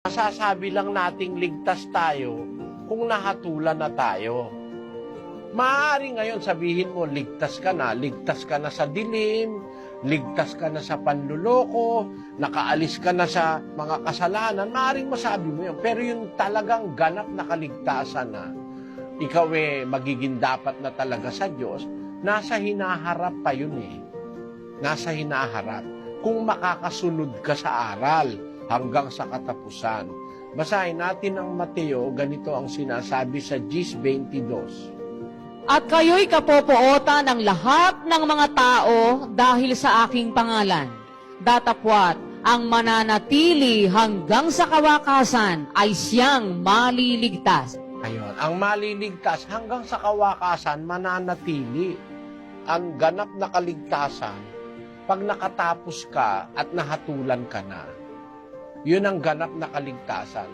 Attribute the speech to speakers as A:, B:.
A: Masasabi lang nating ligtas tayo kung nahatulan na tayo. Maaari ngayon sabihin mo, ligtas ka na sa dilim, ligtas ka na sa panluloko, nakaalis ka na sa mga kasalanan, maaaring masabi mo yun. Pero yung talagang ganap na kaligtasan na, ikaw magiging dapat na talaga sa Diyos, nasa hinaharap pa yun Nasa hinaharap. Kung makakasunod ka sa aral hanggang sa katapusan. Basahin natin ang Mateo, ganito ang sinasabi sa 10:22.
B: At kayo'y kapopootan ng lahat ng mga tao dahil sa aking pangalan. Datapwat, ang mananatili hanggang sa kawakasan ay siyang maliligtas.
A: Ayun, ang maliligtas hanggang sa kawakasan, mananatili. Ang ganap na kaligtasan, pag nakatapos ka at nahatulan ka na, yun ang ganap na kaligtasan.